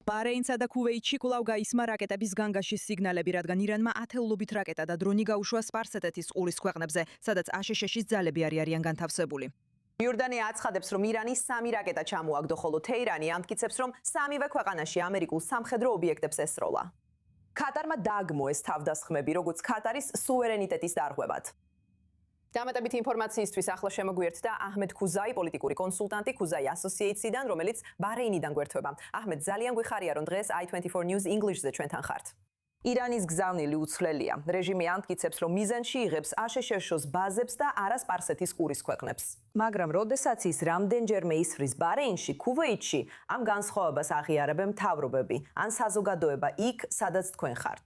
ბაჰრეინსა და ქუვეითში კვლავ გაისმა რაკეტების განგაშის სიგნალები, რადგან ირანმა ათეულობით რაკეტა და დრონი გაუშვა სპარსეთეთის ყურის ქვეყნებზე, სადაც აშშ-ის ძალები არიან განთავსებული. იორდანია აცხადებს, რომ ირანის 3 რაკეტა ჩამოაგდო, ხოლო თეირანი ამტკიცებს, რომ 3-ვე ქვეყანაში ამერიკულ სამხედრო ობიექტებს ესროლა. ქატარმა დაგმო ეს თავდასხმები, როგორც ქატარის სუვერენიტეტის დარღვევად. დამატებითი ინფორმაციისთვის ახლა შემოგვიერთდა აჰმედ ქუზაი, პოლიტიკური კონსულტანტი ქუზაი ასოციაციიდან, რომელიც ბაჰრეინიდან გვერდება. აჰმედ, ძალიან გვიხარია, რომ დღეს i24 News English-ზე ჩვენთან ხართ. ირანის გზავნილი უცვლელია. რეჟიმი ამტკიცებს, რომ მიზანში იღებს აშშ-ს ბაზებს და არა სპარსეთის ყურის ქვეყნებს. მაგრამ როდესაც ის რამდენჯერმე ისვრის ბაჰრეინში, ქუვეითში, ამ განსხვავებას აღიარებენ მთავრობები ან საზოგადოება იქ, სადაც თქვენ ხართ.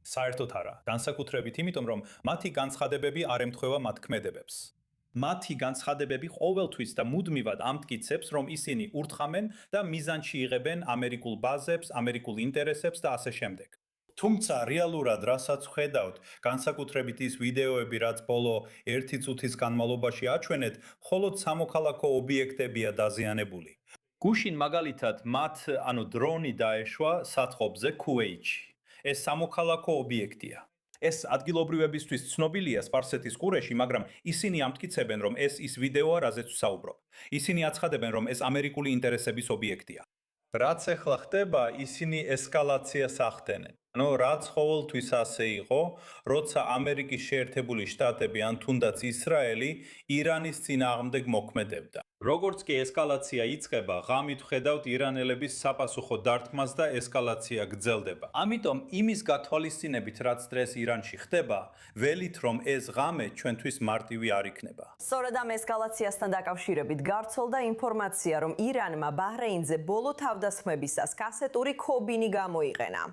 საერთოდ არა, განსაკუთრებით იმიტომ, რომ მათი განცხადებები არ ემთხვევა მათ ქმედებებს. მათი განცხადებები ყოველთვის და მუდმივად ამტკიცებს, რომ ისინი ურთხამენ და მიზანში იღებენ ამერიკულ ბაზებს, ამერიკულ ინტერესებს და ასე შემდეგ. თუმცა რეალურად, რასაც ხედავთ, განსაკუთრებით ის ვიდეოები, რაც ბოლო 1 წუთის განმავლობაში აჩვენეთ, მხოლოდ სამოქალაქო ობიექტებია დაზიანებული. გუშინ მაგალითად მათ დრონი დაეშვა საწყობზე ქუვეითში. ეს სამოქალაქო ობიექტია. ეს ადგილობრივებისთვის ცნობილია სპარსეთის ყურეში, მაგრამ ისინი ამტკიცებენ, რომ ეს ის ვიდეოა, რაზეც ვსაუბრობ. ისინი აცხადებენ, რომ ეს ამერიკული ინტერესების ობიექტია. რაც ახლა ხდება, ისინი ესკალაციას ახდენენ. რაც ყოველთვის ასე იყო, როცა ამერიკის შეერთებული შტატები ან თუნდაც ისრაელი ირანის წინააღმდეგ მოქმედებდა. როგორც კი ესკალაცია იწყება, ღამით ვხედავთ ირანელების sapasukho დარტყმას და ესკალაცია გრძელდება. ამიტომ იმის გათვალისწინებით, რაც დღეს ირანში ხდება, ველით რომ ეს ღამე ჩვენთვის მარტივი არ იქნება. სწორედ ამ ესკალაციასთან დაკავშირებით გავრცელდა ინფორმაცია, რომ ირანმა ბაჰრეინზე ბოლო თავდასხმებისას კასეტური ქობინი გამოიყენა.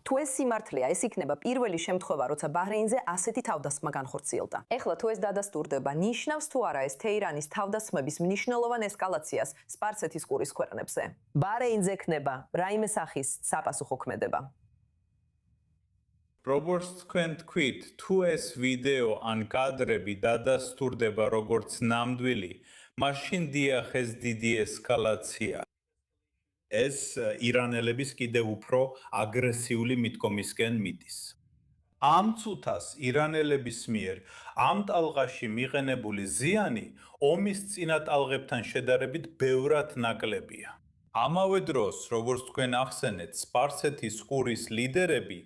თუ ეს სიმართლეა, ეს იქნება პირველი შემთხვევა, როცა ბაჰრეინზე ასეთი თავდასხმა განხორციელდა. ეხლა თუ ეს დადასტურდება, ნიშნავს თუ არა ეს თეირანის თავდასხმების მნიშვნელოვან ესკალაციას სპარსეთის ყურის ქვეყნებზე. ბაჰრეინზე ექნება რაიმე სახის საპასუხო ქმედება. როგორც თქვენ თქვით, თუ ეს ვიდეო ან კადრები დადასტურდება როგორც ნამდვილი, მაშინ დიახ, ეს დიდი ესკალაცია. ეს ირანელების კიდევ უფრო აგრესიული მიდგომისკენ მიდის. ამ წუთას ირანელების მიერ ამ ტალღაში მიღენებული ზიანი ომის წინა ტალღებთან შედარებით ბევრად ნაკლებია. ამავე დროს, როგორც თქვენ ახსენეთ, სპარსეთის ყურის ლიდერები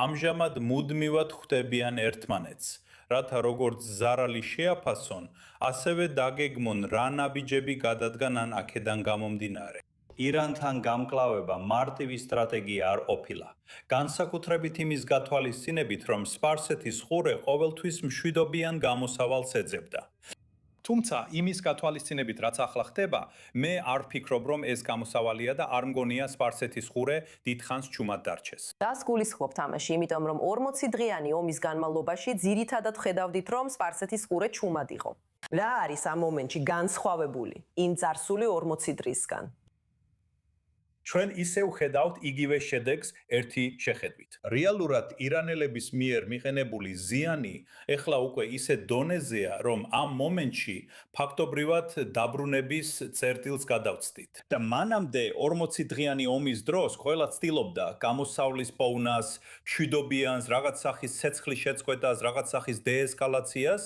ამჟამად მუდმივად ხვდებიან ერთმანეთს, რათა როგორც ზარალი შეაფასონ, ასევე დაგეგმონ რა ნაბიჯები გადადგან ან აქედან გამომდინარე. ირანთან გამკლავება მარტივი სტრატეგია არ ყოფილა. განსაკუთრებით იმის გათვალისწინებით, რომ სპარსეთის ყურე ყოველთვის მშვიდობიან გამოსავალს ეძებდა. თუმცა იმის გათვალისწინებით, რაც ახლა ხდება, მე არ ვფიქრობ, რომ ეს გამოსავალია და არ მგონია სპარსეთის ყურე დიდხანს ჩუმად დარჩეს. დას გულისხმობთ ამაში, იმიტომ რომ 40 დღიანი ომის განმავლობაში ძირითადად ხედავდით, რომ სპარსეთის ყურე ჩუმად იყო. რა არის ამ მომენტში განსხვავებული იმ წარსული 40 დღისგან? ჩვენ ისევ ხედავთ იგივე შედეგს ერთი შეხედვით. რეალურად ირანელების მიერ მიღენებული ზიანი ეხლა უკვე ისე დონეზეა, რომ ამ მომენტში ფაქტობრივად დაბრუნების წერტილს გადავწდით. და მანამდე 40 დღიანი ომის დროს ყველა ცდილობდა გამოსავლის პოვნას, მშვიდობიანს, რაღაც სახის ცეცხლის შეწყვეტას, რაღაც სახის დეესკალაციას,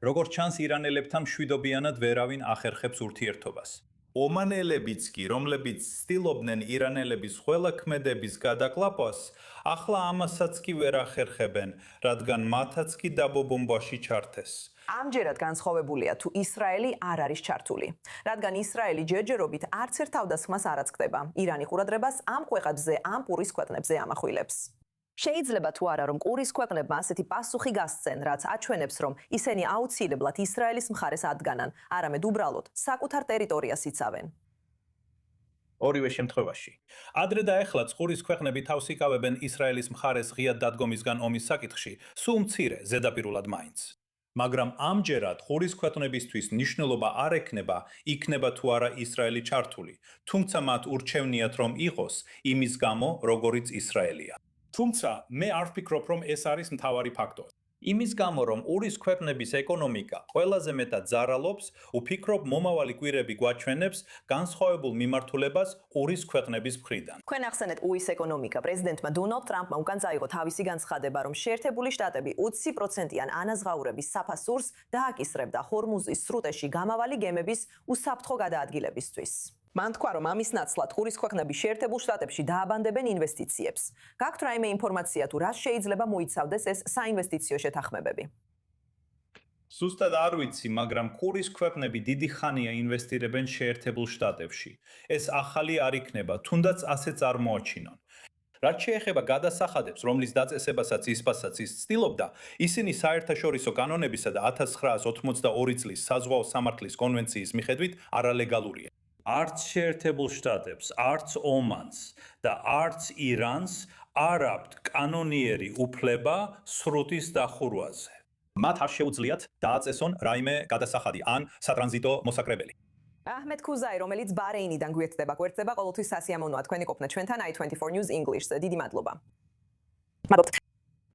როგორც ჩანს ირანელებთან მშვიდობიანად ვერავინ ახერხებს ურთიერთობას. ომანელებიც კი, რომლებიც ცდილობდნენ ირანელების ყველა ქმედების გადაკლაპვას, ახლა ამასაც კი ვერ ახერხებენ, რადგან მათაც კი დაბობომბაში ჩართეს. ამჯერად განსხვავებულია თუ ისრაელი არ არის ჩართული, რადგან ისრაელი ჯერჯერობით არც ერთ თავდასხმას არ აწკდება. ირანი ყურადღებას ამ ქვეყნებზე, ამ ყურის ქვეყნებზე ამახვილებს. შეიძლება თუ არა, რომ ყურის ქვეყნებმა ასეთი პასუხი გასცენ, რაც აჩვენებს, რომ ისინი აუცილებლად ისრაელის მხარეს ადგანან, არამედ უბრალოდ საკუთარ ტერიტორიას იცავენ. ორივე შემთხვევაში. ადრე და ახლაც ყურის ქვეყნები თავს იკავებენ ისრაელის მხარეს ღიად დადგომისგან ომის საკითხში, სულ მცირე ზედაპირულად მაინც. მაგრამ ამჯერად ყურის ქვეყნებისთვის მნიშვნელობა არ ექნება, იქნება თუ არა ისრაელი ჩართული, თუმცა მათ ურჩევნიათ რომ იყოს იმის გამო, როგორიც ისრაელია. თუმცა მე არ ვფიქრობ, რომ ეს არის მთავარი ფაქტორი. იმის გამო, რომ ურის ქვეყნების ეკონომიკა ყველაზე მეტად ზარალობს, ვფიქრობ, მომავალი კვირები გვაჩვენებს განსხვავებულ მიმართულებას ურის ქვეყნების მხრიდან. თქვენ ახსენეთ უის ეკონომიკა. პრეზიდენტმა დონალდ ტრამპმა უკან წაიღო თავისი განცხადება, რომ შეერთებული შტატები 20%-იან ანაზღაურების საფასურს დააკისრებდა ჰორმუზის სრუტეში გამავალი გემების უსაფრთხო გადაადგილებისთვის. მან თქვა, რომ ამის ნაცვლად ურის ქვეყნები შეერთებულ შტატებში დააბანდებენ ინვესტიციებს. გაქვთ რაიმე ინფორმაცია თუ რას შეიძლება მოიცავდეს ეს საინვესტიციო შეთანხმებები? Ზუსტად არ ვიცი, მაგრამ ქურის ქვეყნები დიდი ხანია ინვესტირებენ შეერთებულ შტატებში. ეს ახალი არ იქნება, თუნდაც ასე წარმოაჩინონ. რაც შეეხება გადასახადებს, რომლის დაწესებასაც ისპასაც ის ცდილობდა, ისინი საერთაშორისო კანონებისა და 1982 წლის საზღვაო სამართლის კონვენციის მიხედვით არალეგალურია. არც შეერთებულ შტატებს, არც ომანს და არც ირანს არ აქვთ კანონიერი უფლება სრუტის დახურვაზე. მათ არ შეუძლიათ დააწესონ რაიმე გადასახადი ან სატრანზიტო მოსაკრებელი. აჰმედ ქუზაი, რომელიც ბარეინიდან გვერდდება, ყოველთვის სასიამოვნოა თქვენი ყოფნა ჩვენთან i24 News English-ზე. დიდი მადლობა.